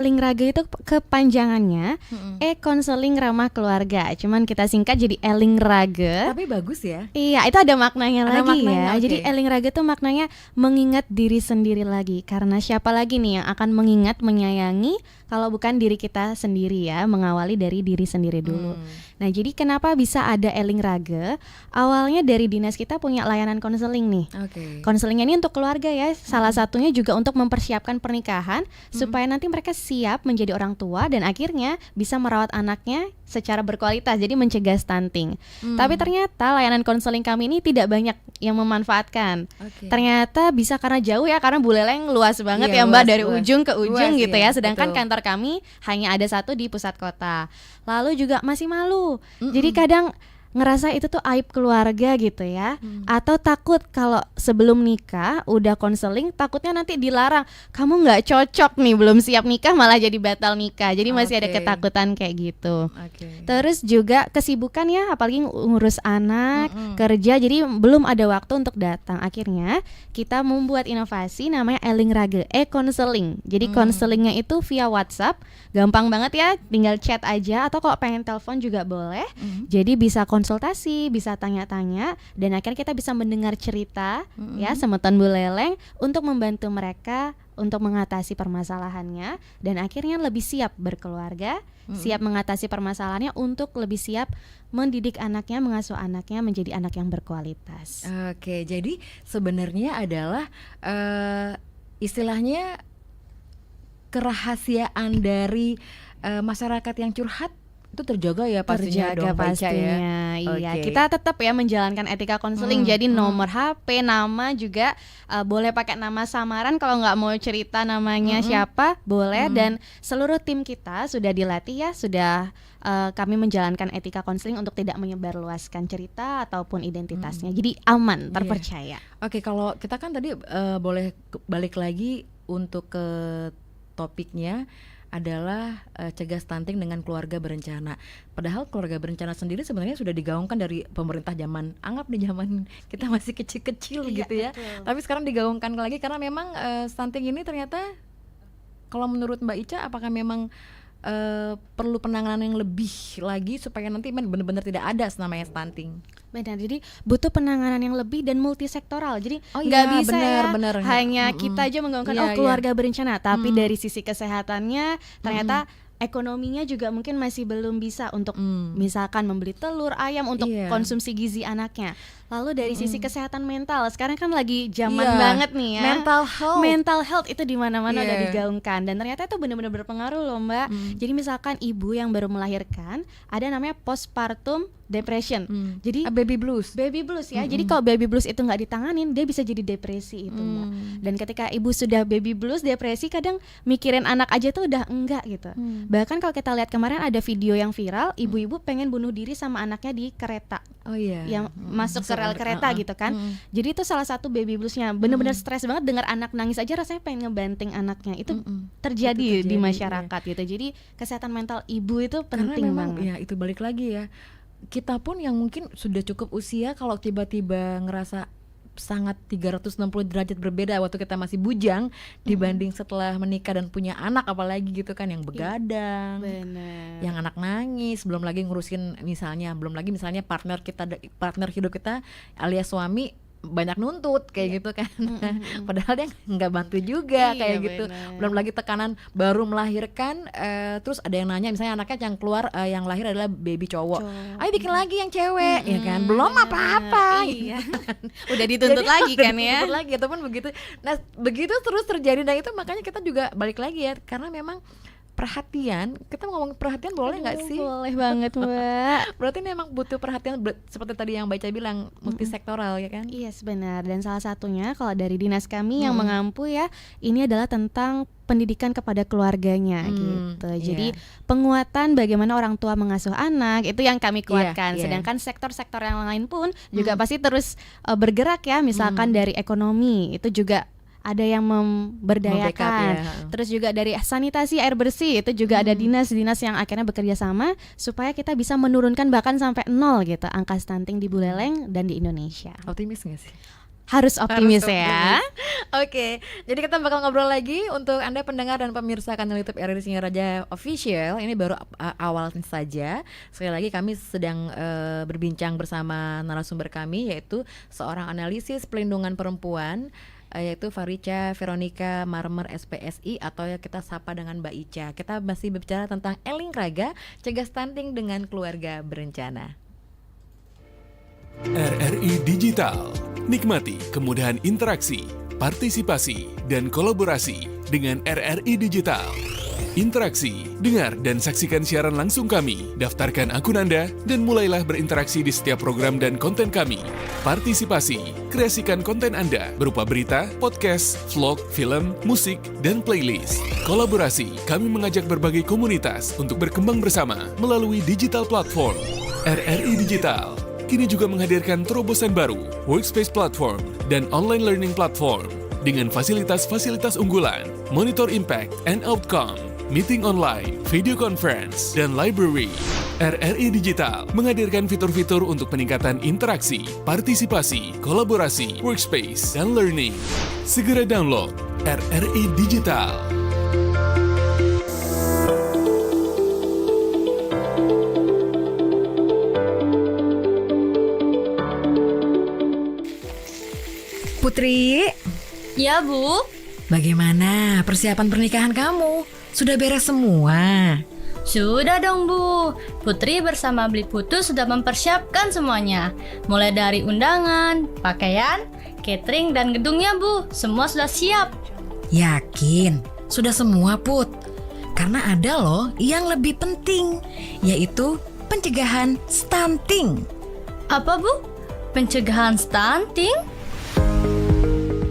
Elingraga itu kepanjangannya Mm-mm. konseling ramah keluarga. Cuman kita singkat jadi Elingraga. Tapi bagus ya. Iya, itu ada maknanya Ada lagi maknanya, ya. oke. Jadi Elingraga tuh maknanya mengingat diri sendiri lagi. Karena siapa lagi nih yang akan mengingat, menyayangi kalau bukan diri kita sendiri ya, mengawali dari diri sendiri dulu. Nah, jadi kenapa bisa ada Elingraga? Awalnya dari dinas kita punya layanan konseling nih. Oke. Konselingnya ini untuk keluarga ya. Salah satunya juga untuk mempersiapkan pernikahan supaya nanti mereka siap menjadi orang tua dan akhirnya bisa merawat anaknya secara berkualitas. Jadi mencegah stunting. Tapi ternyata layanan konseling kami ini tidak banyak yang memanfaatkan. Oke. Ternyata bisa karena jauh ya, karena Buleleng luas banget Iya, ya Mbak, luas, dari luas. ujung ke ujung Luas, gitu iya, ya. Sedangkan betul. kantor kami hanya ada satu di pusat kota. Lalu juga masih malu. Jadi kadang ngerasa itu tuh aib keluarga gitu ya, atau takut kalau sebelum nikah udah konseling takutnya nanti dilarang, kamu nggak cocok nih, belum siap nikah malah jadi batal nikah. Jadi masih ada Oke. ketakutan kayak gitu. Oke. Terus juga kesibukan ya, apalagi ngurus anak, kerja, jadi belum ada waktu untuk datang. Akhirnya kita membuat inovasi namanya Elingraga konseling. Jadi konselingnya itu via WhatsApp, gampang banget ya, tinggal chat aja atau kalau pengen telepon juga boleh. Jadi bisa konsultasi, bisa tanya-tanya, dan akhirnya kita bisa mendengar cerita ya semeton Buleleng untuk membantu mereka untuk mengatasi permasalahannya dan akhirnya lebih siap berkeluarga, siap mengatasi permasalahannya untuk lebih siap mendidik anaknya, mengasuh anaknya menjadi anak yang berkualitas. Oke, jadi sebenarnya adalah istilahnya kerahasiaan dari masyarakat yang curhat itu terjaga ya pastinya Terjaga dong, Mbak Ica pastinya, ya. iya. Oke. Kita tetap ya menjalankan etika konseling. Jadi nomor HP, nama juga boleh pakai nama samaran kalau nggak mau cerita namanya siapa, boleh. Dan seluruh tim kita sudah dilatih ya, sudah kami menjalankan etika konseling untuk tidak menyebarluaskan cerita ataupun identitasnya. Jadi aman, terpercaya. Oke, kalau kita kan tadi boleh balik lagi untuk ke topiknya adalah cegah stunting dengan keluarga berencana. Padahal keluarga berencana sendiri sebenarnya sudah digaungkan dari pemerintah zaman zaman kita masih kecil-kecil gitu ya. Betul. Tapi sekarang digaungkan lagi karena memang stunting ini ternyata kalau menurut Mbak Ica apakah memang perlu penanganan yang lebih lagi supaya nanti benar-benar tidak ada namanya stunting. Benar, jadi butuh penanganan yang lebih dan multisektoral. Jadi Oh nggak iya, bisa benar. hanya kita aja menggaungkan Iya, keluarga berencana, tapi dari sisi kesehatannya ternyata ekonominya juga mungkin masih belum bisa untuk misalkan membeli telur, ayam untuk Iya. konsumsi gizi anaknya. Lalu dari sisi kesehatan mental, sekarang kan lagi zaman Iya, banget nih ya. mental health. Health itu di mana-mana udah Iya. digaungkan dan ternyata itu benar-benar berpengaruh loh Mbak. Jadi misalkan ibu yang baru melahirkan ada namanya postpartum depression. Jadi Baby blues. baby blues ya. Jadi kalau baby blues itu nggak ditanganin, dia bisa jadi depresi itu Mbak. Dan ketika ibu sudah baby blues, depresi, kadang mikirin anak aja tuh udah enggak gitu. Bahkan kalau kita lihat kemarin ada video yang viral, ibu-ibu pengen bunuh diri sama anaknya di kereta. Oh iya. Yang masuk ke rel kereta gitu kan. Jadi itu salah satu baby bluesnya. Bener-bener stres banget dengar anak nangis aja, rasanya pengen ngebanting anaknya. Itu terjadi di masyarakat gitu. Jadi kesehatan mental ibu itu Karena penting memang banget. ya itu balik lagi ya. Kita pun yang mungkin sudah cukup usia kalau tiba-tiba ngerasa sangat 360 derajat berbeda waktu kita masih bujang dibanding setelah menikah dan punya anak, apalagi gitu kan, yang begadang, Bener. yang anak nangis, belum lagi misalnya partner hidup kita alias suami banyak nuntut kayak gitu kan. Padahal dia nggak bantu juga Iya, kayak gitu. bener. Belum lagi tekanan baru melahirkan, terus ada yang nanya misalnya anaknya yang keluar yang lahir adalah baby cowok. Ayo bikin lagi yang cewek ya kan. Belum apa-apa. Iya. gitu kan. Udah dituntut Jadi, lagi udah kan ya. dituntut lagi ataupun begitu. Nah, begitu terus terjadi, dan itu makanya kita juga balik lagi ya, karena memang perhatian, kita ngomong perhatian boleh nggak sih? Boleh banget Mbak. Berarti memang butuh perhatian seperti tadi yang Baca bilang, multisektoral ya kan? Iya sebenar, dan salah satunya kalau dari dinas kami yang mengampu ya, ini adalah tentang pendidikan kepada keluarganya gitu. Jadi penguatan bagaimana orang tua mengasuh anak itu yang kami kuatkan. Sedangkan sektor-sektor yang lain pun juga pasti terus bergerak ya. Misalkan dari ekonomi itu juga ada yang memberdayakan. Terus juga dari sanitasi air bersih itu juga ada dinas-dinas yang akhirnya bekerja sama supaya kita bisa menurunkan bahkan sampai 0 gitu angka stunting di Buleleng dan di Indonesia. Optimis nggak sih? harus optimis Harus ya. optimis. Oke, jadi kita bakal ngobrol lagi untuk Anda pendengar dan pemirsa kanal YouTube RRI Singaraja Official. Ini baru awal saja. Sekali lagi kami sedang berbincang bersama narasumber kami, yaitu seorang analisis pelindungan perempuan, yaitu Farica Veronica Marmer SPSI, atau yang kita sapa dengan Mbak Ica. Kita masih berbicara tentang Eling Raga, cegah stunting dengan keluarga berencana. RRI Digital. Nikmati kemudahan interaksi, partisipasi, dan kolaborasi dengan RRI Digital. Interaksi, dengar dan saksikan siaran langsung kami, daftarkan akun Anda, dan mulailah berinteraksi di setiap program dan konten kami. Partisipasi, kreasikan konten Anda berupa berita, podcast, vlog, film, musik, dan playlist. Kolaborasi, kami mengajak berbagai komunitas untuk berkembang bersama melalui digital platform. RRI Digital kini juga menghadirkan terobosan baru, workspace platform, dan online learning platform dengan fasilitas-fasilitas unggulan, monitor impact and outcome, meeting online, video conference, dan library. RRI Digital menghadirkan fitur-fitur untuk peningkatan interaksi, partisipasi, kolaborasi, workspace, dan learning. Segera download RRI Digital. Putri, Ya Bu, bagaimana persiapan pernikahan kamu? Sudah beres semua? sudah dong Bu. Putri bersama Beli Putu sudah mempersiapkan semuanya. Mulai dari undangan, pakaian, catering, dan gedungnya Bu. Semua sudah siap. Yakin? Sudah semua, Put? Karena ada loh yang lebih penting, yaitu pencegahan stunting. Apa Bu? Pencegahan stunting?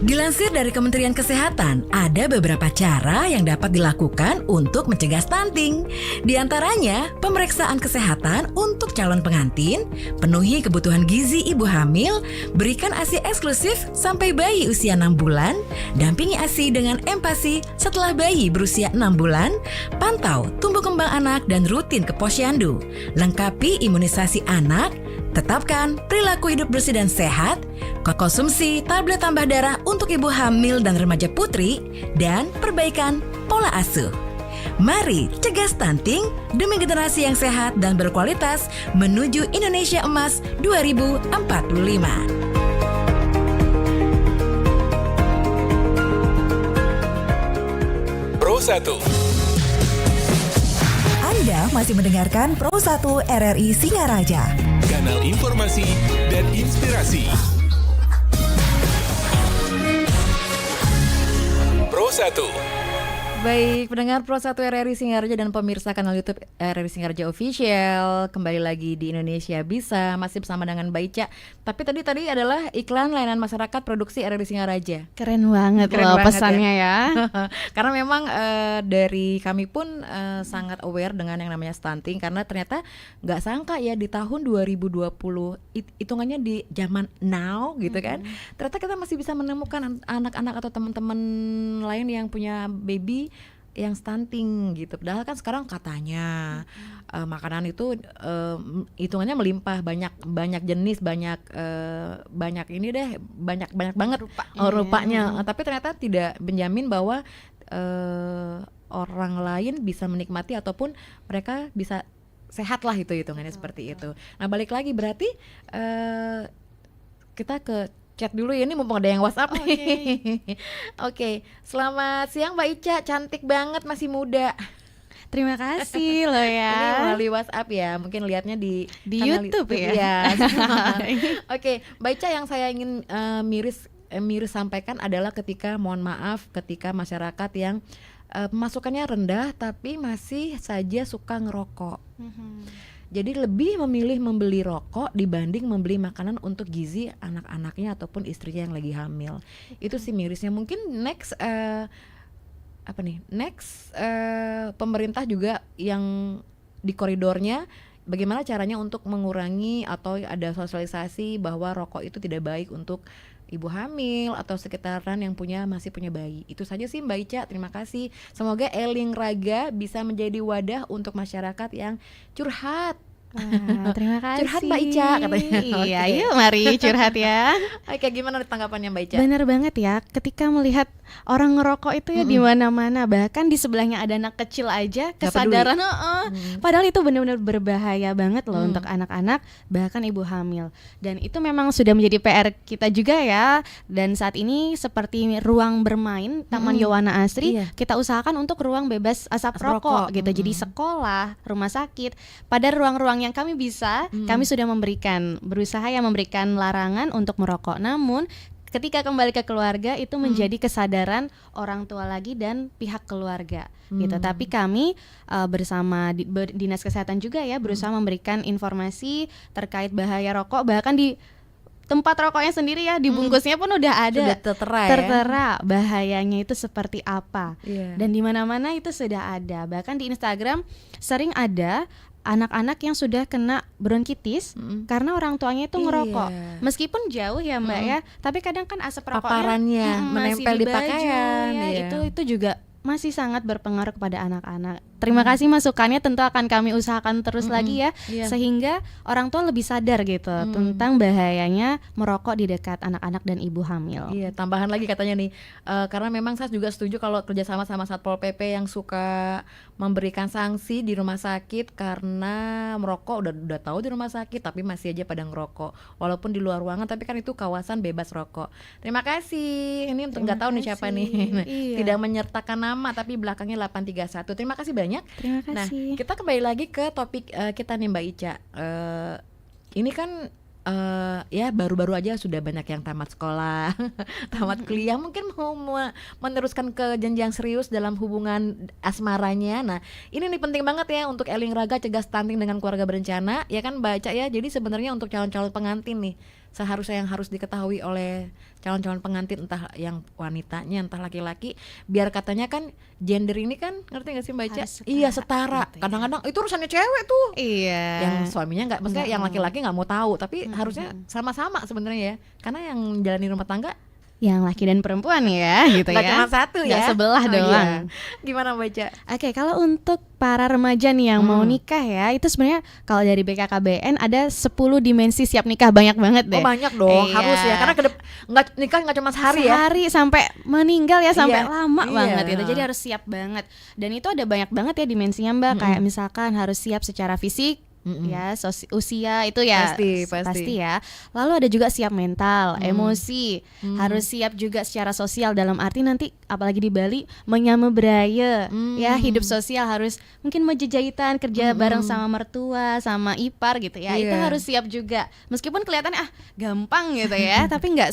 Dilansir dari Kementerian Kesehatan, ada beberapa cara yang dapat dilakukan untuk mencegah stunting. Di antaranya, pemeriksaan kesehatan untuk calon pengantin, penuhi kebutuhan gizi ibu hamil, berikan ASI eksklusif sampai bayi usia 6 bulan, dampingi ASI dengan empasi setelah bayi berusia 6 bulan, pantau tumbuh kembang anak dan rutin ke posyandu, lengkapi imunisasi anak, tetapkan perilaku hidup bersih dan sehat, konsumsi tablet tambah darah untuk ibu hamil dan remaja putri, dan perbaikan pola asuh. Mari cegah stunting demi generasi yang sehat dan berkualitas menuju Indonesia Emas 2045. Pro 1. Anda masih mendengarkan Pro 1 RRI Singaraja. Kanal informasi dan inspirasi. Pro 1. Baik, pendengar Pro 1 RRI Singaraja dan pemirsa kanal YouTube RRI Singaraja Official, kembali lagi di Indonesia Bisa, masih bersama dengan Mbak Ica. Tapi tadi adalah iklan layanan masyarakat produksi RRI Singaraja. Keren banget Keren loh banget pesannya ya. Karena memang dari kami pun sangat aware dengan yang namanya stunting, karena ternyata nggak sangka ya di tahun 2020 hitungannya di zaman now gitu kan, ternyata kita masih bisa menemukan anak-anak atau teman-teman lain yang punya baby yang stunting gitu. Padahal kan sekarang katanya makanan itu hitungannya melimpah, banyak jenis, banyak ini deh, banyak banget rupanya. Tapi ternyata tidak menjamin bahwa orang lain bisa menikmati ataupun mereka bisa sehat lah, itu hitungannya seperti itu. Nah, balik lagi berarti kita ke chat dulu ya, ini mumpung ada yang WhatsApp nih. Oke, selamat siang Mbak Ica, cantik banget, masih muda. Terima kasih loh Ini ya. melalui WhatsApp ya, mungkin lihatnya di kanal YouTube ya. Oke, Mbak Ica, yang saya ingin miris sampaikan adalah mohon maaf, ketika masyarakat yang pemasukannya rendah tapi masih saja suka ngerokok. Jadi lebih memilih membeli rokok dibanding membeli makanan untuk gizi anak-anaknya ataupun istrinya yang lagi hamil. Itu sih mirisnya. Mungkin next pemerintah juga yang di koridornya bagaimana caranya untuk mengurangi atau ada sosialisasi bahwa rokok itu tidak baik untuk ibu hamil atau sekitaran yang masih punya bayi. Itu saja sih Mbak Ica, terima kasih. Semoga Eling Raga bisa menjadi wadah untuk masyarakat yang curhat Wah, terima kasih. Curhat Mbak Ica katanya. Iya, Oke. yuk mari curhat ya. Oke, gimana tanggapannya Mbak Ica? Bener banget ya, ketika melihat orang ngerokok itu ya di mana-mana, bahkan di sebelahnya ada anak kecil aja, Gak kesadaran, padahal itu benar-benar berbahaya banget loh untuk anak-anak, bahkan ibu hamil. Dan itu memang sudah menjadi PR kita juga ya. Dan saat ini seperti ruang bermain Taman Yowana Asri, Iya. kita usahakan untuk ruang bebas asap Asap rokok rokok. gitu. Jadi sekolah, rumah sakit, pada ruang-ruang yang kami bisa, kami sudah berusaha ya memberikan larangan untuk merokok. Namun ketika kembali ke keluarga itu menjadi kesadaran orang tua lagi dan pihak keluarga gitu. Tapi kami bersama dinas kesehatan juga ya berusaha memberikan informasi terkait bahaya rokok, bahkan di tempat rokoknya sendiri ya di bungkusnya pun udah ada Sudah tertera ya. tertera bahayanya itu seperti apa. Iya. Dan di mana-mana itu sudah ada. Bahkan di Instagram sering ada anak-anak yang sudah kena bronkitis karena orang tuanya itu ngerokok. Iya. Meskipun jauh ya Mbak ya, tapi kadang kan asap rokoknya Paparannya masih menempel di baju pakaian, ya. iya. Itu juga masih sangat berpengaruh kepada anak-anak. Terima kasih masukannya, tentu akan kami usahakan terus lagi ya, Iya. sehingga orang tua lebih sadar gitu tentang bahayanya merokok di dekat anak-anak dan ibu hamil. Iya, tambahan lagi katanya nih, karena memang saya juga setuju kalau kerjasama sama Satpol PP yang suka memberikan sanksi di rumah sakit karena merokok, udah tahu di rumah sakit tapi masih aja pada ngerokok walaupun di luar ruangan, tapi kan itu kawasan bebas rokok. Terima kasih. Ini untuk nggak tahu nih siapa nih. Iya. Tidak menyertakan nama tapi belakangnya 831. Terima kasih banyak. Terima Nah, kasih. kita kembali lagi ke topik kita nih Mbak Ica. Ini kan ya baru-baru aja sudah banyak yang tamat sekolah, tamat kuliah, mungkin mau meneruskan ke jenjang serius dalam hubungan asmaranya. Nah, ini nih penting banget ya untuk Eling Raga Cegah Stunting dengan Keluarga Berencana, ya kan Mbak Ica ya. Jadi sebenarnya untuk calon-calon pengantin nih, seharusnya yang harus diketahui oleh calon-calon pengantin, entah yang wanitanya entah laki-laki, biar katanya kan gender ini kan, ngerti gak sih Mbak Ica? Harus setara Iya setara. gitu ya. Kadang-kadang itu urusannya cewek tuh. Iya. Yang suaminya nggak, maksudnya yang laki-laki nggak mau tahu, tapi harusnya sama-sama sebenarnya ya, karena yang jalani rumah tangga yang laki dan perempuan ya gitu nggak ya. cuma satu ya, Nggak sebelah Oh, doang. iya. Gimana Mbak Ica? Oke, kalau untuk para remaja nih yang mau nikah ya, itu sebenarnya kalau dari BKKBN ada 10 dimensi siap nikah, banyak banget deh. Oh banyak dong, Iya. harus ya, karena nggak nikah nggak cuma sehari ya. Sehari sampai meninggal ya, sampai Iya. lama Iya. banget gitu. Jadi harus siap banget. Dan itu ada banyak banget ya dimensinya Mbak. Kayak misalkan harus siap secara fisik, ya usia itu ya Pasti. ya. Lalu ada juga siap mental, emosi, harus siap juga secara sosial, dalam arti nanti apalagi di Bali menyamebraya ya, hidup sosial harus mungkin menjejahitan, kerja bareng sama mertua, sama ipar gitu ya. Itu Iya. harus siap juga. Meskipun kelihatannya gampang gitu ya, tapi nggak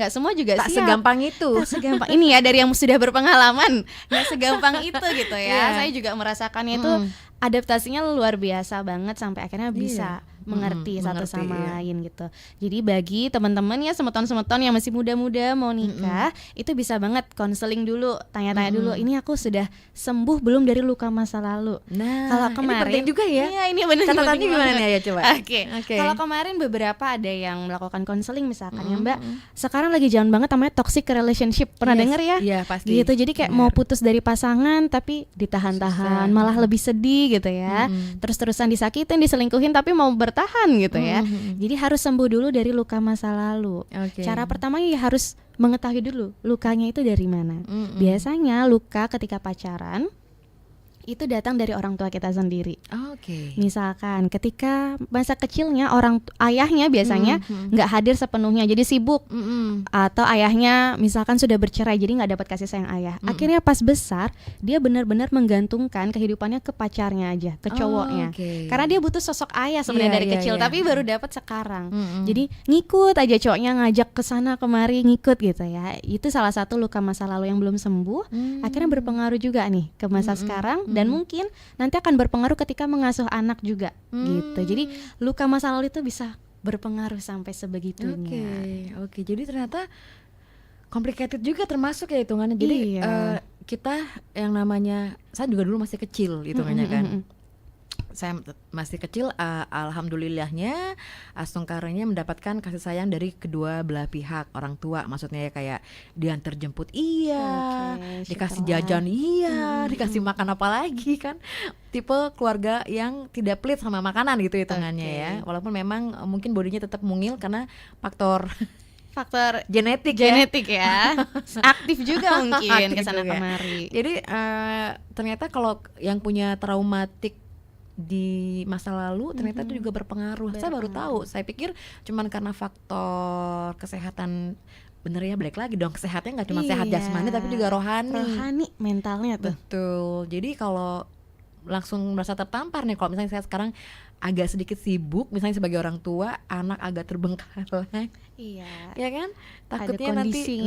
semua juga Tak siap. segampang itu. Tak segampang ini ya, dari yang sudah berpengalaman, nggak segampang itu gitu ya. Iya. Saya juga merasakannya itu adaptasinya luar biasa banget sampai akhirnya bisa mengerti satu mengerti, sama iya. lain gitu. Jadi bagi teman-teman ya, semeton-semeton yang masih muda-muda mau nikah, itu bisa banget konseling dulu, tanya-tanya dulu, ini aku sudah sembuh belum dari luka masa lalu. Nah, Kalau ini kemarin penting juga ya. Iya, ini benar. Catatannya gimana nih, ayo coba. Oke. Oke. Kalau kemarin beberapa ada yang melakukan konseling misalkan ya Mbak. Sekarang lagi jalan banget namanya toxic relationship. Pernah Yes. denger ya? Iya, pasti. Gitu. Jadi kayak mau putus dari pasangan tapi ditahan-tahan, Susah. malah lebih sedih gitu ya. Terus-terusan disakitin, diselingkuhin tapi mau bertahan gitu ya. Jadi harus sembuh dulu dari luka masa lalu. Oke. Cara pertama ya harus mengetahui dulu lukanya itu dari mana. Biasanya luka ketika pacaran itu datang dari orang tua kita sendiri. Oke. Misalkan ketika masa kecilnya ayahnya biasanya nggak hadir sepenuhnya, jadi sibuk, atau ayahnya misalkan sudah bercerai jadi nggak dapat kasih sayang ayah. Akhirnya pas besar dia benar-benar menggantungkan kehidupannya ke pacarnya aja, ke cowoknya. Oke. Karena dia butuh sosok ayah sebenarnya Iya, dari iya, kecil, iya. tapi baru dapat sekarang. Jadi ngikut aja cowoknya, ngajak ke sana kemari, ngikut gitu ya. Itu salah satu luka masa lalu yang belum sembuh. Akhirnya berpengaruh juga nih ke masa sekarang, dan mungkin nanti akan berpengaruh ketika mengasuh anak juga gitu. Jadi luka masa lalu itu bisa berpengaruh sampai sebegitunya. Oke. Jadi ternyata complicated juga termasuk ya hitungannya. Jadi Iya. kita yang namanya, saya juga dulu masih kecil hitungannya kan. saya masih kecil, alhamdulillahnya Astungkaranya mendapatkan kasih sayang dari kedua belah pihak, orang tua maksudnya ya, kayak diantar jemput dikasih jajan dikasih makan apa lagi kan, tipe keluarga yang tidak pelit sama makanan gitu hitungannya ya, walaupun memang mungkin bodinya tetap mungil karena faktor genetik ya. Aktif juga mungkin kesana kemari. Jadi ternyata kalau yang punya traumatik di masa lalu ternyata itu juga berpengaruh. Saya baru tahu. Saya pikir cuman karena faktor kesehatan. Bener ya, balik lagi dong, kesehatannya nggak cuma sehat jasmani tapi juga rohani mentalnya tuh. Betul. Jadi kalau langsung merasa tertampar nih, kalau misalnya saya sekarang agak sedikit sibuk, misalnya sebagai orang tua, anak agak terbengkalai. Iya. Ya kan? Takutnya nanti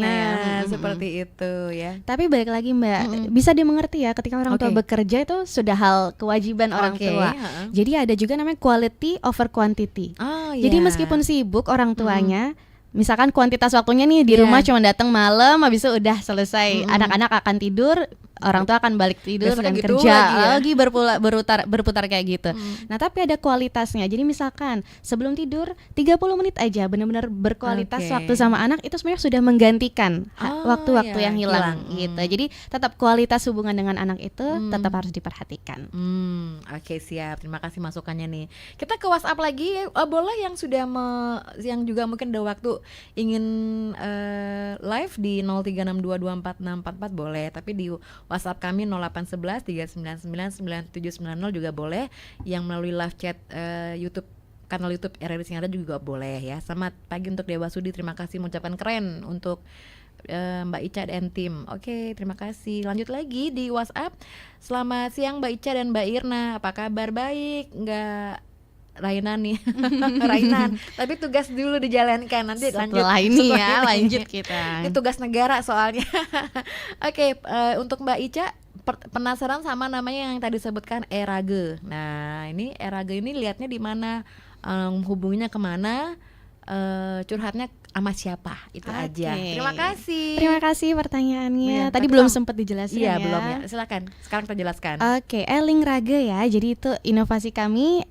seperti itu ya. Tapi balik lagi Mbak, bisa dimengerti ya ketika orang tua bekerja itu sudah hal kewajiban orang tua. Jadi ada juga namanya quality over quantity. Jadi meskipun sibuk orang tuanya, misalkan kuantitas waktunya nih di rumah cuma datang malam, habis itu udah selesai, anak-anak akan tidur, orang tua akan balik tidur dan gitu kerja lagi berputar kayak gitu. Nah tapi ada kualitasnya. Jadi misalkan sebelum tidur 30 menit aja benar-benar berkualitas waktu sama anak, itu sebenarnya sudah menggantikan waktu-waktu yang hilang gitu. Jadi tetap kualitas hubungan dengan anak itu tetap harus diperhatikan. Oke, siap. Terima kasih masukannya nih. Kita ke WhatsApp lagi. Boleh yang sudah yang juga mungkin ada waktu ingin live di 0362246644 boleh, tapi di WhatsApp kami 081139999790 juga boleh. Yang melalui live chat YouTube, kanal YouTube RRI Singara juga boleh ya. Selamat pagi untuk Dewa Sudi, terima kasih mengucapkan keren untuk Mbak Ica dan tim. Oke, terima kasih. Lanjut lagi di WhatsApp. Selamat siang Mbak Ica dan Mbak Irna, apa kabar? Baik, enggak Rainan nih. Rainan, tapi tugas dulu dijalankan, nanti setelah ini ya lanjut kita. Ini tugas negara soalnya. Oke, untuk Mbak Ica, penasaran sama namanya yang tadi sebutkan Erage. Nah, ini Erage ini lihatnya di mana, hubunginya kemana, curhatnya sama siapa, itu aja. Terima kasih pertanyaannya. Tadi belum sempat dijelaskan ya. Belum ya. Silakan. Sekarang kita jelaskan. Oke, Eling Rage ya. Jadi itu inovasi kami.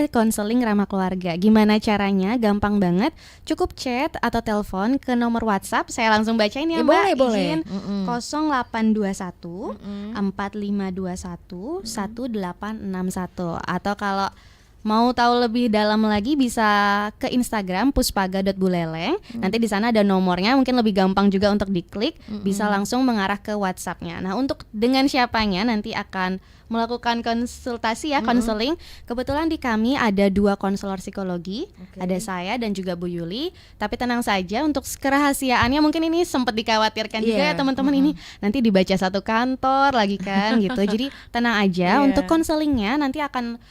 Konseling ramah keluarga. Gimana caranya? Gampang banget. Cukup chat atau telepon ke nomor WhatsApp. Saya langsung bacain ya Mbak. Boleh. 0821 4521 1861. Atau kalau mau tahu lebih dalam lagi bisa ke Instagram puspaga.buleleng. Nanti di sana ada nomornya, mungkin lebih gampang juga untuk diklik. Bisa langsung mengarah ke WhatsApp-nya. Nah, untuk dengan siapanya nanti akan melakukan konsultasi ya, konseling. Kebetulan di kami ada 2 konselor psikologi, ada saya dan juga Bu Yuli. Tapi tenang saja, untuk kerahasiaannya mungkin ini sempat dikhawatirkan juga ya teman-teman, ini nanti dibaca satu kantor lagi kan gitu. Jadi tenang aja, untuk konselingnya nanti akan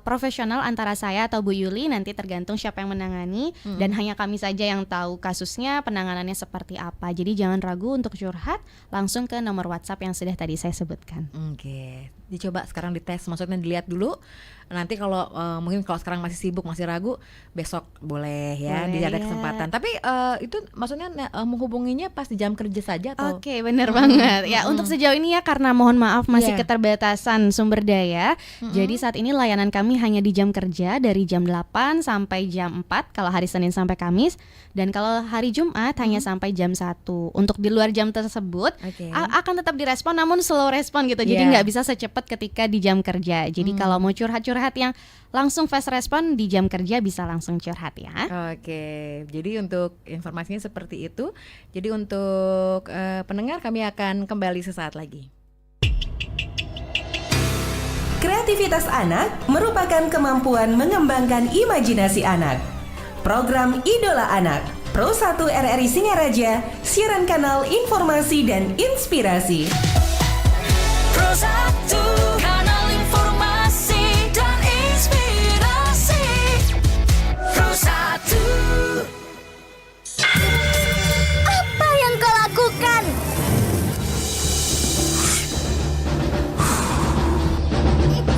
profesional antara saya atau Bu Yuli, nanti tergantung siapa yang menangani, dan hanya kami saja yang tahu kasusnya, penanganannya seperti apa. Jadi jangan ragu untuk curhat, langsung ke nomor WhatsApp yang sudah tadi saya sebutkan. Oke. Dicoba sekarang dites, maksudnya dilihat dulu. Nanti kalau mungkin kalau sekarang masih sibuk, masih ragu, besok boleh ya, ada kesempatan. Tapi itu maksudnya menghubunginya pas di jam kerja saja atau? Oke, benar banget. Ya, untuk sejauh ini ya karena mohon maaf masih keterbatasan sumber daya. Jadi saat ini layanan kami hanya di jam kerja dari jam 8 sampai jam 4 kalau hari Senin sampai Kamis, dan kalau hari Jumat hanya sampai jam 1. Untuk di luar jam tersebut akan tetap direspon, namun slow respon gitu. Jadi nggak bisa secepat ketika di jam kerja. Jadi kalau mau curhat yang langsung fast respon di jam kerja bisa langsung curhat ya. Oke, jadi untuk informasinya seperti itu. Jadi untuk pendengar, kami akan kembali sesaat lagi. Kreativitas anak merupakan kemampuan mengembangkan imajinasi anak. Program Idola Anak Pro 1 RRI Singaraja, siaran kanal informasi dan inspirasi. Pro 1, kanal informasi dan inspirasi. Pro 1. Apa yang kau lakukan?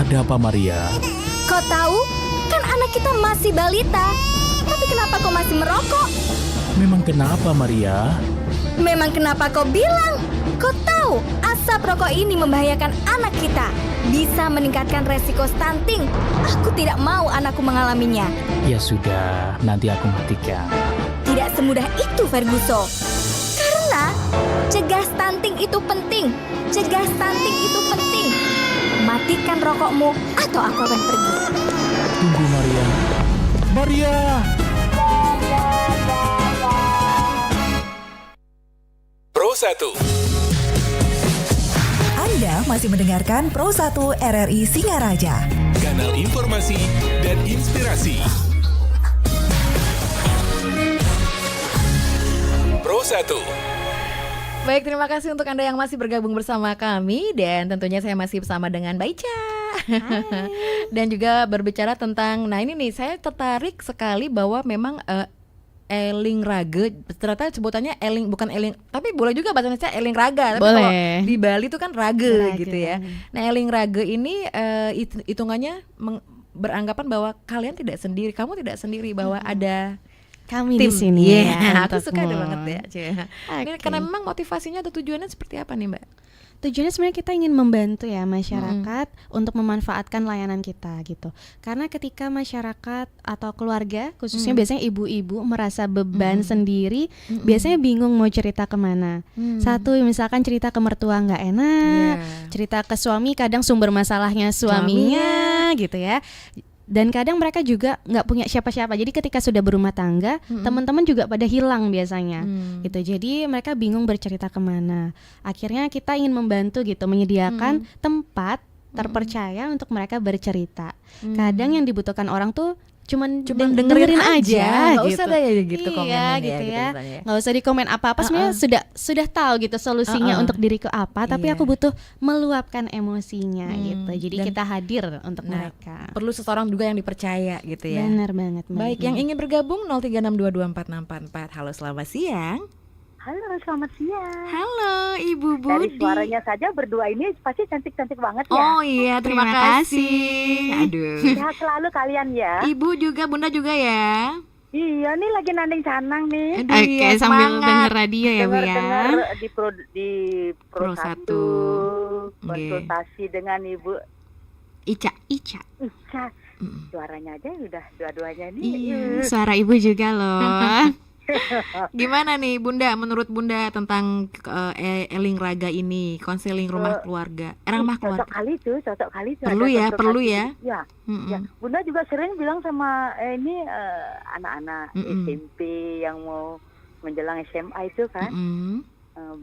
Ada apa, Maria? Kau tahu, kan anak kita masih balita. Tapi kenapa kau masih merokok? Memang kenapa, Maria? Memang kenapa kau bilang Kau tahu asap rokok ini membahayakan anak kita, bisa meningkatkan resiko stunting. Aku tidak mau anakku mengalaminya. Ya sudah, nanti aku matikan. Tidak semudah itu, Ferguson. Karena cegah stunting itu penting. Cegah stunting itu penting. Matikan rokokmu atau aku akan pergi. Tunggu Maria. Maria! Pro 1. Anda masih mendengarkan Pro 1 RRI Singaraja. Kanal informasi dan inspirasi. Pro 1. Baik, terima kasih untuk Anda yang masih bergabung bersama kami. Dan tentunya saya masih bersama dengan Mbak Ica. Dan juga berbicara tentang, nah ini nih, saya tertarik sekali bahwa memang Eling Rage, ternyata sebutannya Eling, bukan Eling, tapi boleh juga bahasa Indonesia Eling Raga. Tapi Boleh. kalau di Bali itu kan Rage gitu ya. Rage. Nah, Eling Rage ini hitungannya beranggapan bahwa kalian tidak sendiri, kamu tidak sendiri, bahwa ada Kami tim di sini. Iya, ya, aku suka untukmu. banget ya, Cie. Ini Oke. karena memang motivasinya atau tujuannya seperti apa nih, Mbak? Tujuannya sebenarnya kita ingin membantu ya masyarakat untuk memanfaatkan layanan kita gitu. Karena ketika masyarakat atau keluarga, khususnya biasanya ibu-ibu merasa beban sendiri, biasanya bingung mau cerita kemana. Satu, misalkan cerita ke mertua nggak enak, Iya. cerita ke suami kadang sumber masalahnya suaminya gitu ya. Dan kadang mereka juga nggak punya siapa-siapa. Jadi ketika sudah berumah tangga, teman-teman juga pada hilang biasanya, gitu. Jadi mereka bingung bercerita kemana. Akhirnya kita ingin membantu gitu, menyediakan tempat terpercaya untuk mereka bercerita. Kadang yang dibutuhkan orang tuh cuman dengerin aja, nggak gitu. usah deh gitu Iya, komennya gitu ya. misalnya ya. Nggak usah di komen apa-apa. Sebenarnya sudah tahu gitu solusinya untuk diriku apa. Tapi Iya. aku butuh meluapkan emosinya gitu. Jadi Dan- kita hadir untuk Nah, mereka. perlu seseorang juga yang dipercaya gitu ya. Benar banget, Mbak. Baik, yang ingin bergabung 0362246444. Halo, selamat siang. Halo, selamat siang. Halo, Ibu Dari Budi. suaranya saja berdua ini pasti cantik-cantik banget ya. Oh iya, terima Terima kasih. Aduh. Sehat selalu kalian ya. Ibu juga, Bunda juga ya. Iya, nih lagi nanding canang nih. Aduh, Oke, iya, sambil semangat. denger radio ya, Bu ya. Dengar di Pro Pro 1 1. konsultasi dengan Ibu Ica. Ica. Ica. Suaranya aja udah dua-duanya nih. Iya. Suara ibu juga loh. Gimana nih Bunda, menurut Bunda tentang Eling Raga ini, konseling rumah keluarga, ramah keluarga? Cocok kali tuh, cocok kali tuh. Perlu ada ya, konsultasi. perlu ya. Ya, ya. Bunda juga sering bilang sama ini anak-anak SMP yang mau menjelang SMA itu kan.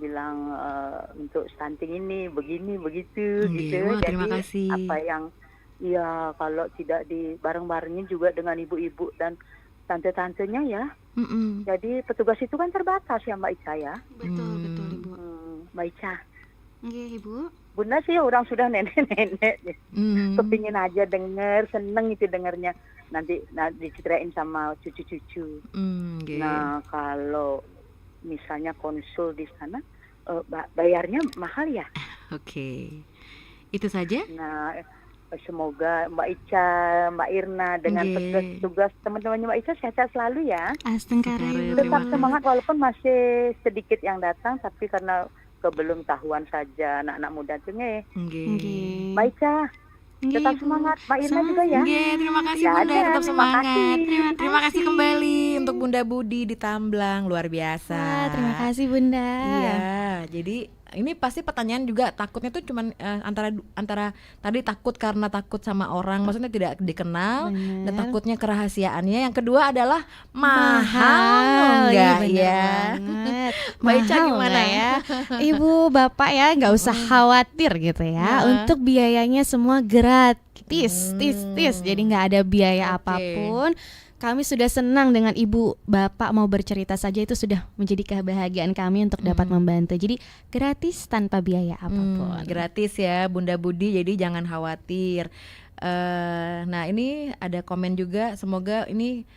Bilang untuk stunting ini begini begitu gitu. Wah, terima Jadi kasih. apa yang ya kalau tidak di bareng-barengin juga dengan ibu-ibu dan tante-tantenya ya. Jadi petugas itu kan terbatas ya Mbak Ica ya. Betul, betul Ibu. Mbak Ica. Iya, Ibu. Bunda sih orang sudah nenek-nenek. Kepingin aja denger, seneng itu dengernya. Nanti diceritain sama cucu-cucu. Nah kalau misalnya konsul di sana, bayarnya mahal ya. Oke. Itu saja? Nah, semoga Mbak Ica, Mbak Irna dengan petugas teman-temannya Mbak Ica sehat selalu ya. Astagfirullah. Tetap semangat walaupun masih sedikit yang datang, tapi karena belum tahuan saja anak-anak muda tuh nggih. Nggih. Mbak Ica, tetap semangat. Mbak Irna juga ya. Terima kasih Dadah, Bunda, tetap terima semangat. kasih. Terima kasih kembali untuk Bunda Budi di Tamblang, luar biasa. Wah, terima kasih Bunda. Iya, jadi ini pasti pertanyaan juga takutnya tuh cuman antara tadi takut karena takut sama orang, maksudnya tidak dikenal, dan takutnya kerahasiaannya. Yang kedua adalah mahal enggak ya? Mbak Ica Mahal gimana nggak ya? Ibu bapak ya nggak usah khawatir gitu ya. Untuk biayanya semua gratis, tis. Jadi nggak ada biaya apapun. Kami sudah senang dengan ibu bapak mau bercerita saja, itu sudah menjadi kebahagiaan kami untuk dapat membantu. Jadi gratis tanpa biaya apapun. Gratis ya Bunda Budi, jadi jangan khawatir. Nah ini ada komen juga, semoga ini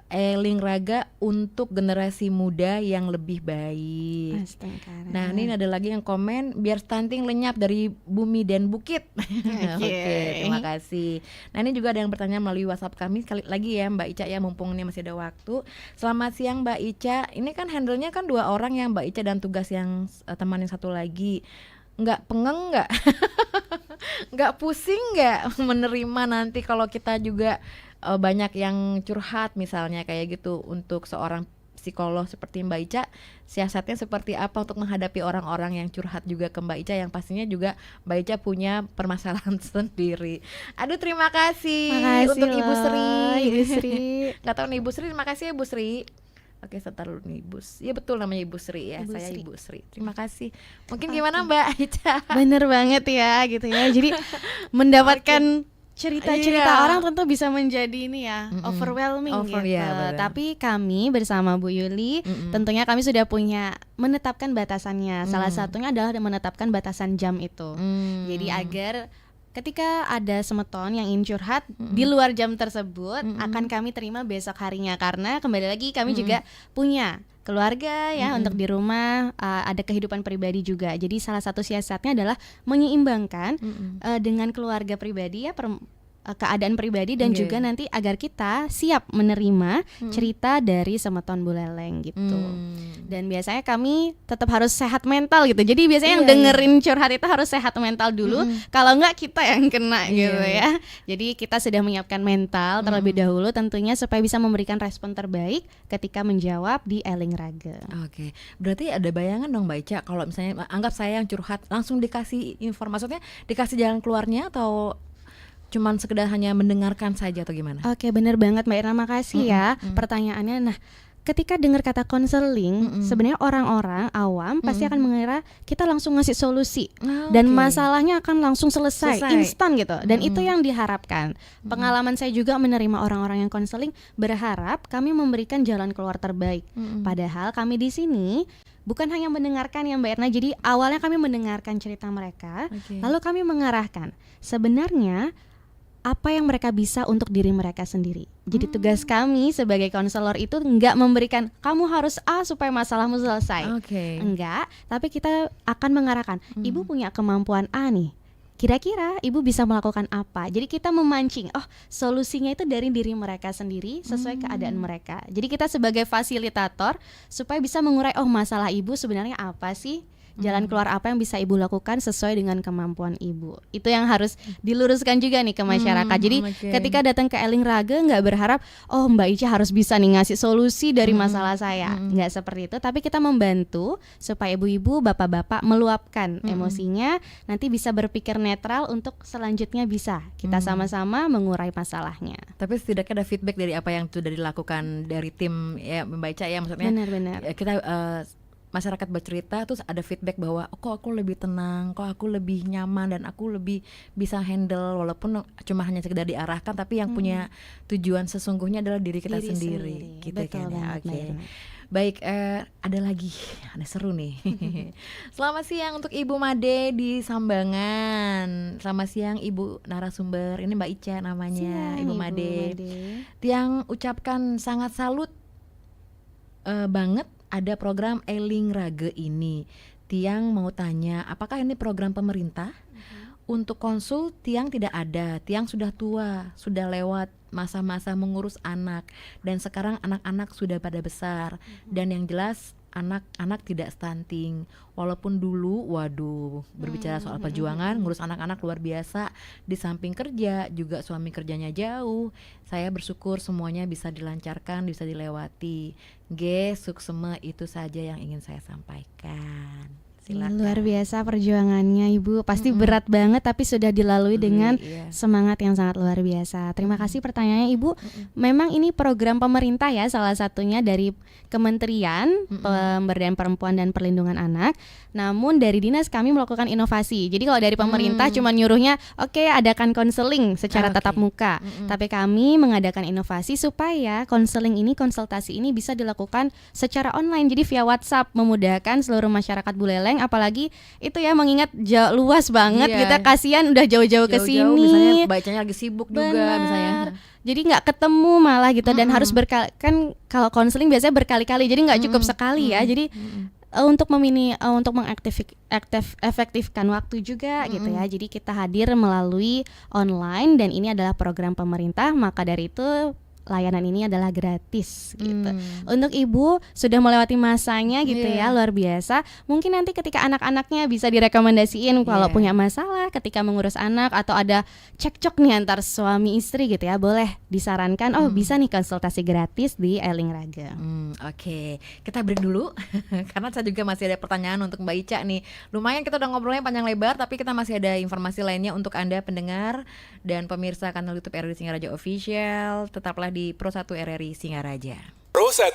Elingraga untuk generasi muda yang lebih baik. Astaga. Nah, ini ada lagi yang komen, biar stunting lenyap dari bumi dan bukit. Oke, terima kasih. Nah, ini juga ada yang bertanya melalui WhatsApp kami. Sekali lagi ya Mbak Ica ya, mumpung ini masih ada waktu. Selamat siang Mbak Ica. Ini kan handle-nya kan 2 orang ya Mbak Ica, dan tugas yang teman yang satu lagi. Nggak pengeng nggak? Nggak pusing nggak menerima nanti kalau kita juga banyak yang curhat misalnya kayak gitu, untuk seorang psikolog seperti Mbak Ica, siasatnya seperti apa untuk menghadapi orang-orang yang curhat juga ke Mbak Ica, yang pastinya juga Mbak Ica punya permasalahan sendiri. Aduh, terima kasih untuk Ibu Sri. Ibu Sri. Nggak tahu nih Ibu Sri, terima kasih ya Ibu Sri. Oke, sebentar dulu nih Ibu. Iya betul namanya Ibu Sri ya. Saya Ibu Sri. Terima kasih. Mungkin gimana Mbak Ica? Bener banget ya gitu ya. Jadi mendapatkan cerita-cerita orang tentu bisa menjadi ini ya, overwhelming gitu. Tapi kami bersama Bu Yuli tentunya kami sudah punya menetapkan batasannya. Salah satunya adalah menetapkan batasan jam itu. Jadi agar ketika ada semeton yang ingin curhat di luar jam tersebut akan kami terima besok harinya, karena kembali lagi kami juga punya keluarga ya, untuk di rumah ada kehidupan pribadi juga. Jadi salah satu siasatnya adalah menyeimbangkan dengan keluarga pribadi ya, keadaan pribadi dan juga nanti agar kita siap menerima cerita dari semeton buleleng gitu. Dan biasanya kami tetap harus sehat mental gitu. Jadi biasanya yang dengerin curhat itu harus sehat mental dulu. Kalau enggak kita yang kena gitu ya. Jadi kita sudah menyiapkan mental terlebih dahulu tentunya supaya bisa memberikan respon terbaik ketika menjawab di Elingraga. Oke. Berarti ada bayangan dong Mbak Ica, kalau misalnya anggap saya yang curhat langsung dikasih informasi, maksudnya dikasih jalan keluarnya atau cuman sekedar hanya mendengarkan saja atau gimana? Oke, benar banget Mbak Irna, makasih ya pertanyaannya. Nah, ketika dengar kata konseling, sebenarnya orang-orang awam pasti akan mengira kita langsung ngasih solusi dan masalahnya akan langsung selesai. Instan gitu. Dan itu yang diharapkan. Pengalaman saya juga menerima orang-orang yang konseling, berharap kami memberikan jalan keluar terbaik. Padahal kami di sini bukan hanya mendengarkan ya Mbak Erna. Jadi awalnya kami mendengarkan cerita mereka, lalu kami mengarahkan sebenarnya apa yang mereka bisa untuk diri mereka sendiri. Jadi tugas kami sebagai konselor itu enggak memberikan kamu harus A supaya masalahmu selesai. Enggak, tapi kita akan mengarahkan, Ibu punya kemampuan A nih, kira-kira Ibu bisa melakukan apa. Jadi kita memancing, solusinya itu dari diri mereka sendiri sesuai keadaan mereka. Jadi kita sebagai fasilitator supaya bisa mengurai, masalah Ibu sebenarnya apa sih, jalan keluar apa yang bisa Ibu lakukan sesuai dengan kemampuan Ibu. Itu yang harus diluruskan juga nih ke masyarakat. Jadi ketika datang ke Elingraga nggak berharap Mbak Ica harus bisa nih ngasih solusi dari masalah saya. Nggak seperti itu, tapi kita membantu supaya ibu-ibu, bapak-bapak meluapkan emosinya, nanti bisa berpikir netral untuk selanjutnya bisa kita sama-sama mengurai masalahnya. Tapi setidaknya ada feedback dari apa yang sudah dilakukan dari tim ya Mbak Ica ya, maksudnya benar-benar kita masyarakat bercerita terus ada feedback bahwa kok aku lebih tenang, kok aku lebih nyaman, dan aku lebih bisa handle walaupun cuma hanya sekedar diarahkan, tapi yang punya tujuan sesungguhnya adalah diri kita sendiri. Gitu. Betul kan ya. Baik, ada lagi, ada seru nih. Selamat siang untuk Ibu Made di Sambangan. Selamat siang Ibu narasumber. Ini Mbak Ica namanya, Ibu Made. Tiang ucapkan sangat salut banget ada program Elingraga ini. Tiang mau tanya, apakah ini program pemerintah? Untuk konsul Tiang tidak ada. Tiang sudah tua, sudah lewat masa-masa mengurus anak, dan sekarang anak-anak sudah pada besar. Dan yang jelas anak-anak tidak stunting. Walaupun dulu, berbicara soal perjuangan, ngurus anak-anak luar biasa. Di samping kerja, juga suami kerjanya jauh. Saya bersyukur semuanya bisa dilancarkan, bisa dilewati. Suksema, itu saja yang ingin saya sampaikan. Silakan. Luar biasa perjuangannya Ibu, pasti berat banget tapi sudah dilalui dengan semangat yang sangat luar biasa. Terima kasih pertanyaannya Ibu. Memang ini program pemerintah ya, salah satunya dari Kementerian Pemberdayaan Perempuan dan Perlindungan Anak. Namun dari dinas kami melakukan inovasi. Jadi kalau dari pemerintah cuma nyuruhnya adakan konseling secara tatap muka. Tapi kami mengadakan inovasi supaya konseling ini, konsultasi ini bisa dilakukan secara online. Jadi via WhatsApp, memudahkan seluruh masyarakat Buleleng Buleleng, apalagi itu ya mengingat luas banget, Iya. kita kasihan udah jauh-jauh ke Jauh-jauh, sini. misalnya bacanya lagi sibuk juga Benar. misalnya. Jadi nggak ketemu malah gitu, dan harus kan kalau konseling biasanya berkali-kali, jadi nggak cukup sekali ya. Jadi untuk efektifkan waktu juga gitu ya. Jadi kita hadir melalui online, dan ini adalah program pemerintah, maka dari itu layanan ini adalah gratis gitu. Untuk ibu sudah melewati masanya gitu ya, luar biasa. Mungkin nanti ketika anak-anaknya bisa direkomendasiin kalau punya masalah ketika mengurus anak, atau ada cekcok nih antar suami istri gitu ya, boleh disarankan bisa nih konsultasi gratis di Eling Raga. Oke, kita break dulu karena saya juga masih ada pertanyaan untuk Mbak Ica nih. Lumayan kita udah ngobrolnya panjang lebar, tapi kita masih ada informasi lainnya untuk Anda pendengar dan pemirsa kanal YouTube RRI Singaraja Official. Tetaplah di Pro 1 RRI Singaraja. Pro 1.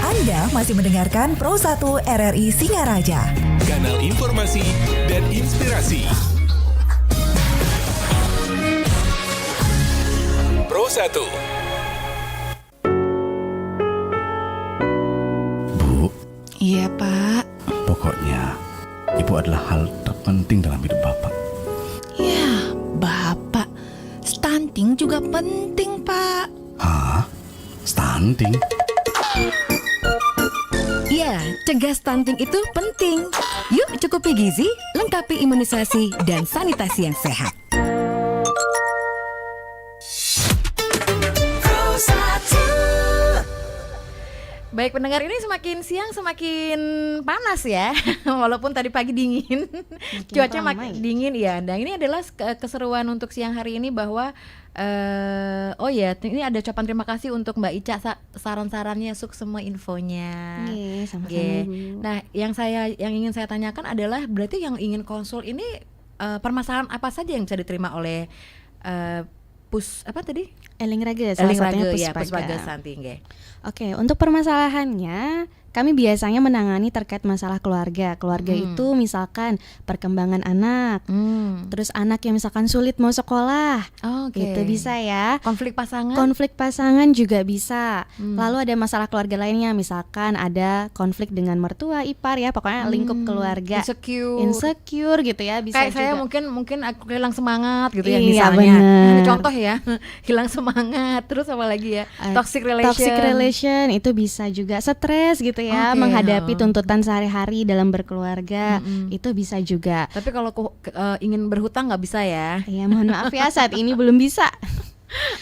Anda masih mendengarkan Pro 1 RRI Singaraja. Kanal informasi dan inspirasi. Pro 1. Bu, Iya, Pak. pokoknya ibu adalah hal terpenting dalam hidup Bapak. Ya, Bapak. Stunting juga penting, Pak. Hah? Stunting? Ya, cegah stunting itu penting. Yuk cukupi gizi, lengkapi imunisasi dan sanitasi yang sehat. Baik pendengar, ini semakin siang semakin panas ya. Walaupun tadi pagi dingin, cuaca makin dingin ya. Dan ini adalah keseruan untuk siang hari ini bahwa ini ada ucapan terima kasih untuk Mbak Ica, saran-sarannya, semua infonya. Sama-sama, Ibu. Nah, yang ingin saya tanyakan adalah berarti yang ingin konsul ini permasalahan apa saja yang bisa diterima oleh Eling Raga, Eling salah satunya Raga, Puspaga. Stunting. Oke, untuk permasalahannya kami biasanya menangani terkait masalah keluarga. Keluarga itu misalkan perkembangan anak, terus anak yang misalkan sulit mau sekolah, itu bisa ya. Konflik pasangan juga bisa. Lalu ada masalah keluarga lainnya, misalkan ada konflik dengan mertua, ipar ya, pokoknya lingkup keluarga. Insecure gitu ya, bisa kayak juga. saya mungkin aku hilang semangat gitu ya, Iya, misalnya. bener. Contoh ya, hilang semangat. Terus apa lagi ya? Toxic relation itu bisa juga, stres gitu ya, menghadapi tuntutan sehari-hari dalam berkeluarga, itu bisa juga. Tapi kalau ingin berhutang nggak bisa ya? Iya, mohon maaf ya, saat ini belum bisa.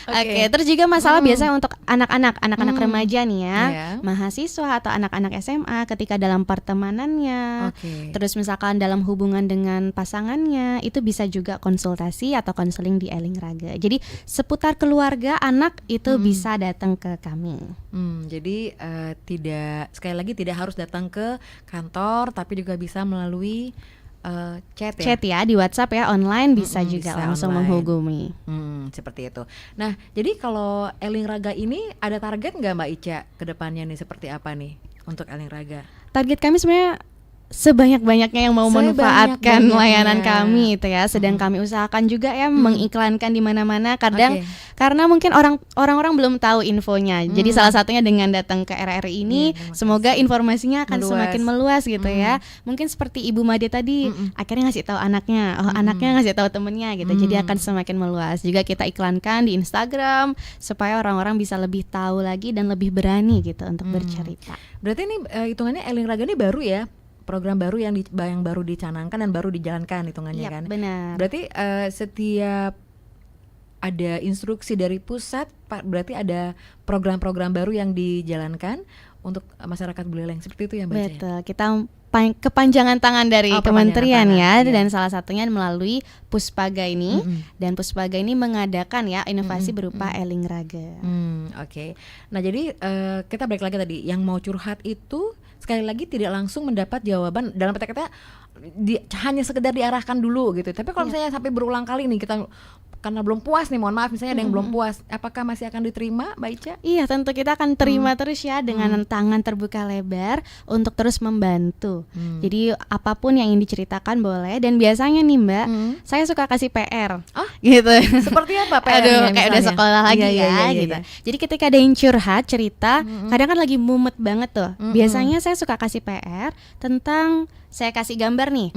Oke, terus juga masalah biasanya untuk anak-anak remaja nih ya, mahasiswa atau anak-anak SMA ketika dalam pertemanannya, terus misalkan dalam hubungan dengan pasangannya, itu bisa juga konsultasi atau konseling di Eling Raga. Jadi seputar keluarga anak itu bisa datang ke kami. Jadi sekali lagi tidak harus datang ke kantor, tapi juga bisa melalui chat ya di WhatsApp ya, online bisa juga bisa langsung online. menghubungi. Seperti itu. Nah, jadi kalau Eling Raga ini ada target nggak Mbak Ica ke depannya nih, seperti apa nih untuk Eling Raga? Target kami sebenarnya sebanyak-banyaknya yang mau memanfaatkan layanan kami itu ya, sedang kami usahakan juga ya mengiklankan di mana-mana. Kadang karena mungkin orang-orang belum tahu infonya. Jadi salah satunya dengan datang ke RRI ini, semoga informasinya akan semakin meluas gitu ya. Mungkin seperti Ibu Made tadi, akhirnya ngasih tahu anaknya, anaknya ngasih tahu temennya gitu. Jadi akan semakin meluas. Juga kita iklankan di Instagram supaya orang-orang bisa lebih tahu lagi dan lebih berani gitu untuk bercerita. Berarti ini hitungannya Eling Raga ini baru ya? Program baru yang baru dicanangkan dan baru dijalankan hitungannya kan? Benar. Berarti setiap ada instruksi dari pusat, berarti ada program-program baru yang dijalankan untuk masyarakat Buleleng, seperti itu ya Mbak Ica? Betul, kita kepanjangan tangan dari kementerian ya, dan salah satunya melalui Puspaga ini, dan Puspaga ini mengadakan ya inovasi berupa Eling Raga. Oke. Nah jadi kita balik lagi tadi, yang mau curhat itu sekali lagi tidak langsung mendapat jawaban, dalam kata-kata hanya sekedar diarahkan dulu gitu. Tapi kalau misalnya sampai berulang kali nih kita karena belum puas nih, mohon maaf misalnya ada yang belum puas, apakah masih akan diterima Mbak Ica? Iya, tentu kita akan terima terus ya dengan tangan terbuka lebar untuk terus membantu. Jadi apapun yang ingin diceritakan boleh, dan biasanya nih Mbak, saya suka kasih PR. Gitu. Seperti apa PR-nya? Aduh, kayak udah misalnya? sekolah lagi Iya, gitu. Jadi ketika ada yang curhat cerita, kadang kan lagi mumet banget tuh. Biasanya saya suka kasih PR tentang, saya kasih gambar nih,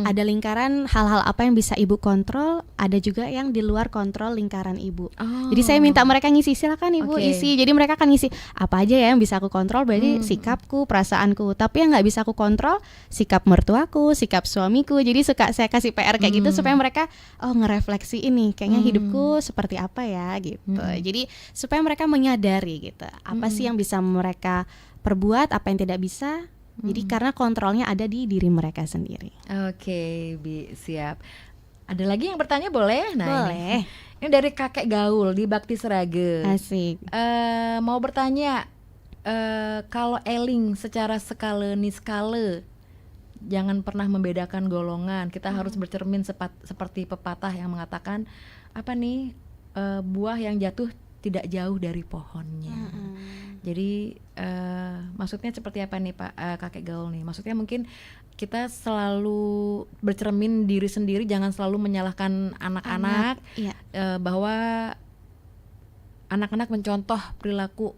ada lingkaran hal-hal apa yang bisa ibu kontrol, ada juga yang di luar kontrol lingkaran ibu. Jadi saya minta mereka ngisi, silakan ibu isi. Jadi mereka akan ngisi apa aja ya yang bisa aku kontrol, berarti sikapku, perasaanku. Tapi yang nggak bisa aku kontrol, sikap mertuaku, sikap suamiku. Jadi suka saya kasih PR kayak gitu supaya mereka ngerefleksi ini, kayaknya hidupku seperti apa ya gitu. Jadi supaya mereka menyadari gitu, apa sih yang bisa mereka perbuat, apa yang tidak bisa. Jadi karena kontrolnya ada di diri mereka sendiri. Oke, siap. Ada lagi yang bertanya boleh? Nah, Boleh. Ini dari kakek gaul di Bakti Serage. Asik. Mau bertanya, kalau eling secara skala niskala, jangan pernah membedakan golongan. Kita harus bercermin seperti pepatah yang mengatakan apa nih, buah yang jatuh tidak jauh dari pohonnya. Jadi maksudnya seperti apa nih Pak kakek gaul nih? Maksudnya mungkin kita selalu bercermin diri sendiri, jangan selalu menyalahkan anak-anak, bahwa anak-anak mencontoh perilaku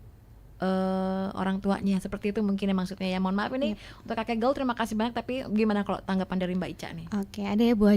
orang tuanya, seperti itu mungkin ya maksudnya ya. Mohon maaf ini untuk kakek gaul, terima kasih banyak, tapi gimana kalau tanggapan dari Mbak Ica nih? Oke, ada ya, buah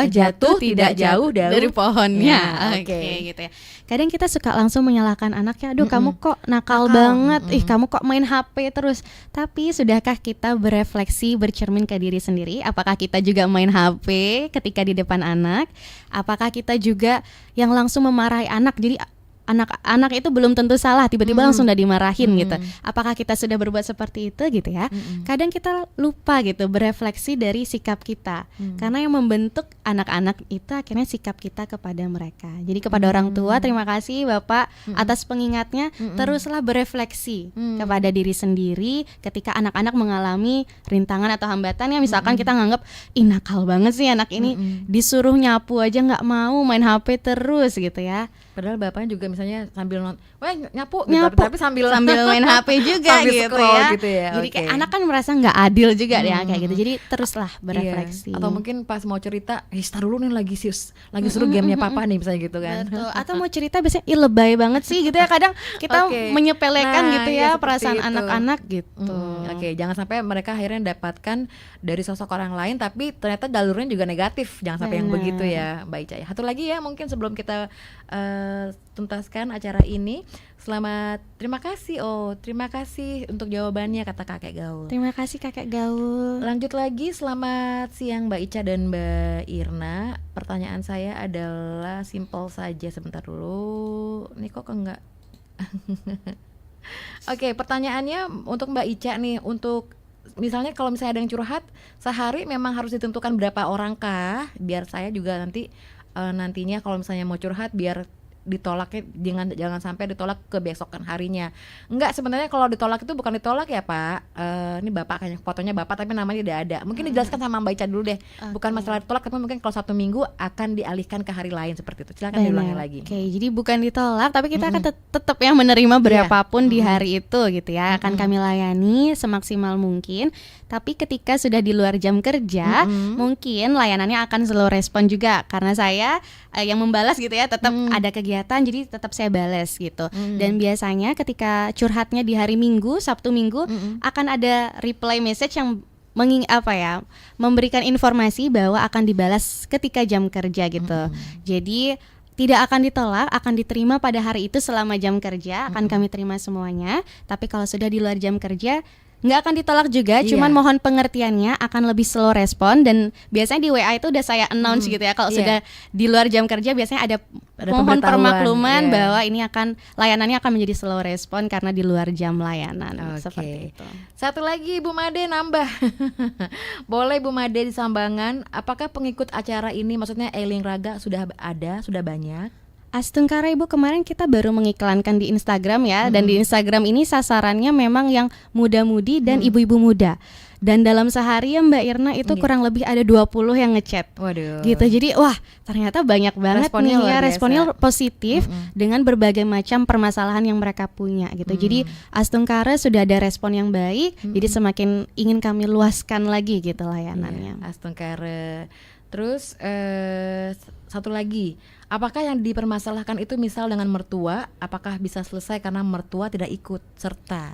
jatuh tidak jauh dari pohonnya. Oke, gitu ya. Kadang kita suka langsung menyalahkan anaknya, aduh kamu kok nakal banget, kamu kok main HP terus. Tapi sudahkah kita berefleksi, bercermin ke diri sendiri? Apakah kita juga main HP ketika di depan anak? Apakah kita juga yang langsung memarahi anak? Jadi anak itu belum tentu salah, tiba-tiba langsung udah dimarahin gitu. Apakah kita sudah berbuat seperti itu gitu ya? Kadang kita lupa gitu berefleksi dari sikap kita, karena yang membentuk anak-anak itu akhirnya sikap kita kepada mereka. Jadi kepada orang tua, terima kasih Bapak atas pengingatnya. Teruslah berefleksi kepada diri sendiri ketika anak-anak mengalami rintangan atau hambatan ya. Misalkan kita nganggap, ih nakal banget sih anak ini, disuruh nyapu aja nggak mau, main HP terus gitu ya. Padahal bapaknya juga misalnya sambil nyapu. Tapi sambil main HP juga sambil gitu ya. Jadi kayak anak kan merasa nggak adil juga ya kayak gitu. Jadi teruslah berefleksi. Atau mungkin pas mau cerita, tar dulu nih lagi seru gamenya papa nih misalnya gitu kan. Betul. Atau mau cerita biasanya lebay banget sih gitu ya. Kadang kita menyepelekan gitu ya perasaan anak-anak gitu. Oke, jangan sampai mereka akhirnya dapatkan dari sosok orang lain tapi ternyata jalurnya juga negatif. Jangan sampai yang begitu ya Mbak Ica ya. Satu lagi ya mungkin sebelum kita tuntaskan acara ini. Terima kasih untuk jawabannya, kata kakek gaul. Terima kasih kakek gaul. Lanjut lagi, selamat siang Mbak Ica dan Mbak Irna. Pertanyaan saya adalah simpel saja, sebentar dulu. Ini kok enggak? Oke, pertanyaannya untuk Mbak Ica nih, untuk misalnya kalau misalnya ada yang curhat, sehari memang harus ditentukan berapa orang kah? Biar saya juga nantinya kalau misalnya mau curhat biar ditolaknya jangan sampai ditolak ke besokan harinya. Enggak, sebenarnya kalau ditolak itu bukan ditolak ya Pak. Ini Bapak kayaknya fotonya Bapak tapi namanya tidak ada. Mungkin dijelaskan sama Mbak Ica dulu deh. Bukan masalah ditolak, tapi mungkin kalau 1 minggu akan dialihkan ke hari lain seperti itu. Silakan diulangi lagi. Oke, jadi bukan ditolak tapi kita akan tetap yang menerima berapapun di hari itu gitu ya. Akan kami layani semaksimal mungkin. Tapi ketika sudah di luar jam kerja, mungkin layanannya akan slow respon juga karena saya yang membalas gitu ya, tetap ada kegiatan jadi tetap saya balas gitu. Dan biasanya ketika curhatnya di hari Minggu, Sabtu Minggu akan ada reply message yang memberikan informasi bahwa akan dibalas ketika jam kerja gitu. Jadi tidak akan ditolak, akan diterima pada hari itu selama jam kerja, akan kami terima semuanya. Tapi kalau sudah di luar jam kerja nggak akan ditolak juga, cuman mohon pengertiannya akan lebih slow respon. Dan biasanya di WA itu udah saya announce gitu ya, kalau sudah di luar jam kerja biasanya ada mohon permakluman bahwa ini layanannya akan menjadi slow respon karena di luar jam layanan. Seperti itu. Satu lagi Bu Made nambah. Boleh Bu Made di Sambangan, apakah pengikut acara ini maksudnya Eling Raga sudah banyak? Astungkara Ibu, kemarin kita baru mengiklankan di Instagram ya, dan di Instagram ini sasarannya memang yang muda-mudi dan ibu-ibu muda. Dan dalam sehari ya Mbak Irna itu kurang lebih ada 20 yang ngechat. Waduh. Gitu. Jadi wah, ternyata banyak banget Responnya nih luar ya biasa. responnya positif dengan berbagai macam permasalahan yang mereka punya gitu. Jadi Astungkara sudah ada respon yang baik, jadi semakin ingin kami luaskan lagi gitu layanannya. Astungkara. Terus satu lagi, apakah yang dipermasalahkan itu misal dengan mertua, apakah bisa selesai karena mertua tidak ikut serta?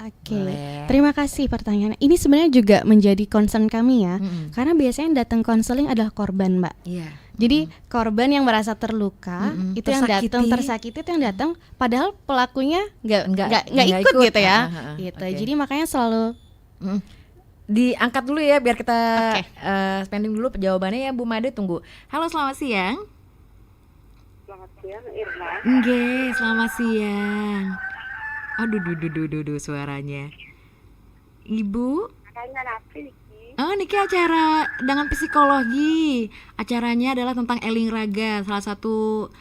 Oke, terima kasih pertanyaannya. Ini sebenarnya juga menjadi concern kami ya, karena biasanya yang datang konseling adalah korban, Mbak. Iya. Jadi korban yang merasa terluka itu yang datang tersakiti itu yang datang, padahal pelakunya nggak ikut gitu ya. Gitu. Jadi makanya selalu diangkat dulu ya biar kita spending dulu jawabannya ya Bu Made, tunggu. Halo, selamat siang. Selamat siang Irma. Nggih, selamat siang. Aduh, suaranya. Ibu? Kayaknya Nafi Niki. Oh, Niki acara dengan psikologi. Acaranya adalah tentang Eling Raga, salah satu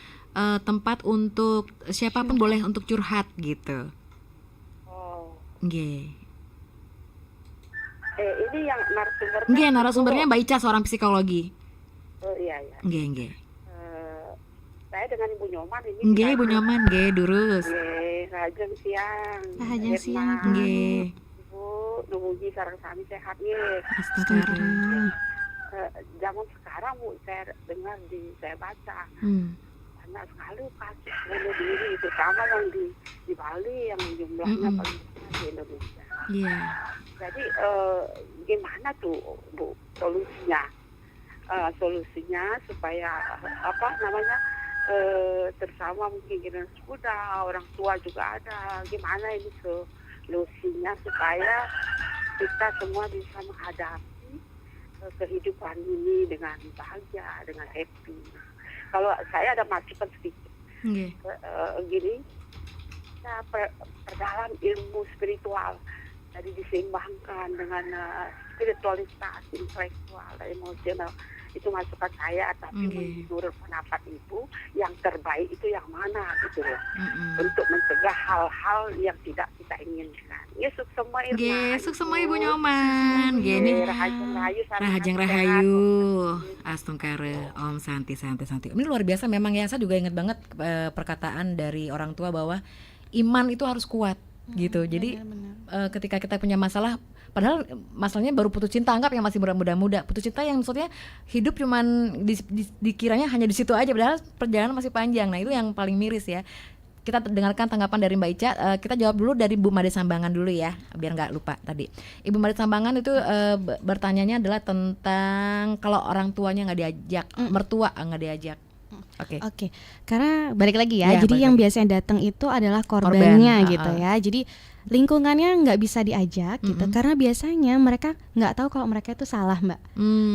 tempat untuk siapapun boleh untuk curhat gitu. Oh. Nggih. Ini yang narasumbernya. Nggih, narasumbernya Mbak Ica, seorang psikologi. Oh iya. Nggih. Saya dengan Ibu Nyoman ini. Nggih, Ibu Nyoman, nggih, durus. Nggih, rajeng siang. Rajeng siang. Nggih. Ibu numugi sareng sami sehat nggih. Astagfirullah. Zaman sekarang Bu, saya dengar saya baca. Banyak sekali kasus bunuh diri, terutama yang di Bali yang jumlahnya paling besar di Indonesia. Iya. Jadi gimana tuh Bu solusinya? Solusinya supaya bersama mungkin generasi muda, orang tua juga ada. Gimana ini solusinya supaya kita semua bisa menghadapi kehidupan ini dengan bahagia, dengan happy. Kalau saya ada masukan sedikit, gini, kita perdalam ilmu spiritual, jadi diseimbangkan dengan spiritualitas, intelektual, emosional. Itu masukan saya, tapi menurut pendapat Ibu yang terbaik itu yang mana gitu loh, untuk mencegah hal-hal yang tidak kita inginkan. Ya sukses semua Irma. Sukses semua Ibu Nyoman. Gini. Rahajeng Rahayu. Astungkara, Om Santi. Ini luar biasa memang ya, saya juga ingat banget perkataan dari orang tua bahwa iman itu harus kuat gitu. Jadi ketika kita punya masalah, padahal masalahnya baru putus cinta, anggap yang masih muda-muda, putus cinta yang maksudnya hidup cuman dikiranya hanya di situ aja, padahal perjalanan masih panjang. Nah itu yang paling miris ya. Kita dengarkan tanggapan dari Mbak Ica. Kita jawab dulu dari Bu Made Sambangan dulu ya, biar nggak lupa tadi. Ibu Made Sambangan itu bertanyanya adalah tentang kalau orang tuanya nggak diajak, mertua nggak diajak. Oke. Karena balik lagi ya, jadi yang biasanya datang itu adalah korbannya gitu ya. Jadi lingkungannya nggak bisa diajak gitu, karena biasanya mereka nggak tahu kalau mereka itu salah, Mbak.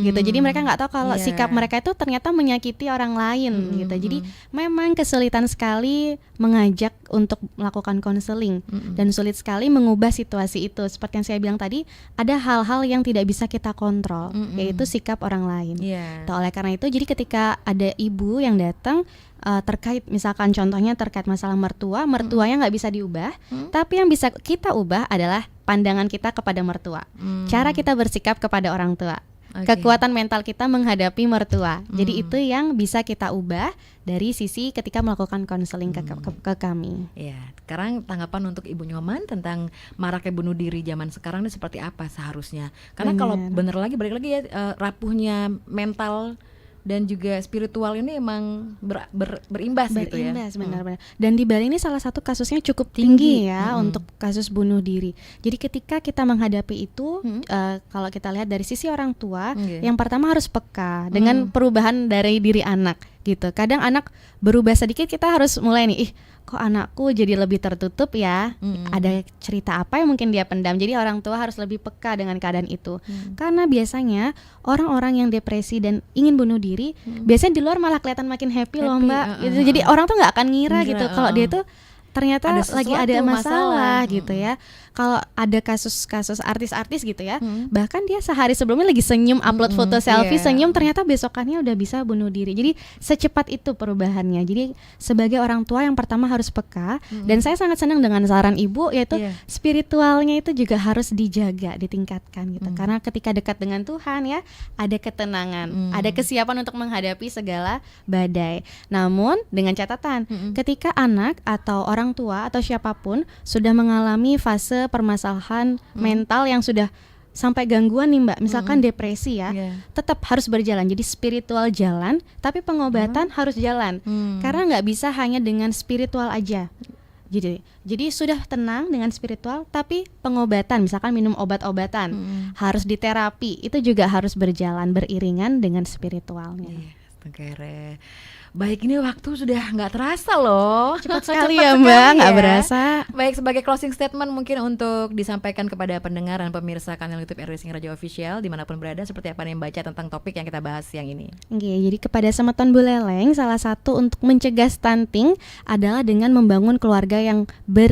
Gitu. Jadi mereka nggak tahu kalau sikap mereka itu ternyata menyakiti orang lain gitu. Jadi memang kesulitan sekali mengajak untuk melakukan konseling dan sulit sekali mengubah situasi itu. Seperti yang saya bilang tadi, ada hal-hal yang tidak bisa kita kontrol, yaitu sikap orang lain. Oleh karena itu, jadi ketika ada ibu yang datang terkait misalkan contohnya terkait masalah mertuanya nggak bisa diubah, tapi yang bisa kita ubah adalah pandangan kita kepada mertua, cara kita bersikap kepada orang tua, kekuatan mental kita menghadapi mertua. Jadi itu yang bisa kita ubah dari sisi ketika melakukan konseling ke kami. Ya, sekarang tanggapan untuk Ibu Nyoman tentang maraknya bunuh diri zaman sekarang ini seperti apa seharusnya? Karena kalau bener lagi balik lagi ya, rapuhnya mental dan juga spiritual ini emang berimbas gitu ya. Berimbas, benar-benar. Dan di Bali ini salah satu kasusnya cukup tinggi ya untuk kasus bunuh diri. Jadi ketika kita menghadapi itu, kalau kita lihat dari sisi orang tua, yang pertama harus peka dengan perubahan dari diri anak gitu. Kadang anak berubah sedikit, kita harus mulai nih, kok anakku jadi lebih tertutup ya, ada cerita apa yang mungkin dia pendam. Jadi orang tua harus lebih peka dengan keadaan itu, karena biasanya orang-orang yang depresi dan ingin bunuh diri, biasanya di luar malah kelihatan makin happy loh Mbak gitu. Jadi orang tuh nggak akan ngira gitu kalau dia tuh ternyata lagi ada masalah gitu Mm-mm. ya. Kalau ada kasus-kasus artis-artis gitu ya, bahkan dia sehari sebelumnya lagi senyum, upload foto selfie senyum, ternyata besokannya udah bisa bunuh diri. Jadi secepat itu perubahannya. Jadi sebagai orang tua yang pertama harus peka, dan saya sangat senang dengan saran ibu, yaitu spiritualnya itu juga harus dijaga, ditingkatkan gitu. Karena ketika dekat dengan Tuhan ya, ada ketenangan, ada kesiapan untuk menghadapi segala badai. Namun dengan catatan, ketika anak atau orang tua atau siapapun sudah mengalami fase permasalahan mental yang sudah sampai gangguan nih Mbak, misalkan depresi ya, tetap harus berjalan. Jadi spiritual jalan, tapi pengobatan harus jalan. Karena nggak bisa hanya dengan spiritual aja. Jadi sudah tenang dengan spiritual, tapi pengobatan, misalkan minum obat-obatan, harus diterapi, itu juga harus berjalan beriringan dengan spiritualnya. Kere. Baik, ini waktu sudah nggak terasa loh. Cepat sekali ya Mbak, nggak berasa. Baik, sebagai closing statement mungkin untuk disampaikan kepada pendengar dan pemirsa kanal YouTube RRI Singaraja Radio Official dimanapun berada, seperti apa yang baca tentang topik yang kita bahas siang ini. Oke, jadi kepada Semeton Buleleng, salah satu untuk mencegah stunting adalah dengan membangun keluarga yang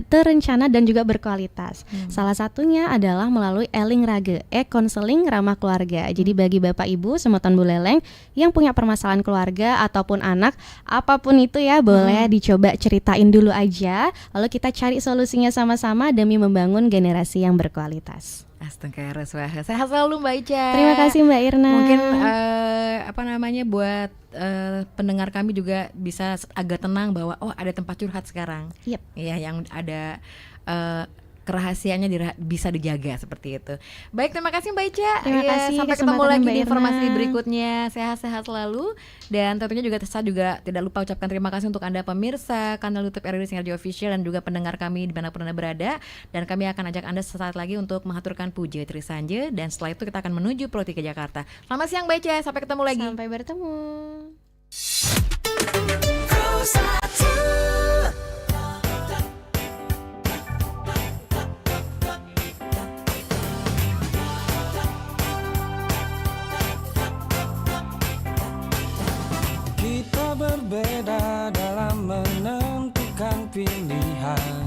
terencana dan juga berkualitas. Salah satunya adalah melalui Eling Rage, konseling ramah keluarga. Jadi bagi Bapak Ibu Semeton Buleleng yang punya permasalahan keluarga ataupun anak, apapun itu ya, boleh dicoba ceritain dulu aja, lalu kita cari solusinya sama-sama demi membangun generasi yang berkualitas. Astagfirullah, sehat selalu Mbak Ica. Terima kasih Mbak Irna. Mungkin buat pendengar kami juga bisa agak tenang bahwa ada tempat curhat sekarang. Iya, yang ada kerahasiaannya bisa dijaga seperti itu. Baik, terima kasih Mbak Ica. Terima kasih. Sampai ketemu lagi di informasi Irna. berikutnya. Sehat-sehat selalu. Dan tentunya saya juga tidak lupa ucapkan terima kasih untuk Anda pemirsa kanal YouTube RRI Singaraja Official dan juga pendengar kami dimanapun Anda berada. Dan kami akan ajak Anda sesaat lagi untuk mengaturkan puja Trisanje. Dan setelah itu kita akan menuju Pulau 3 Jakarta. Selamat siang Mbak Ica. Sampai ketemu lagi. Sampai bertemu. Kita berbeda dalam menentukan pilihan.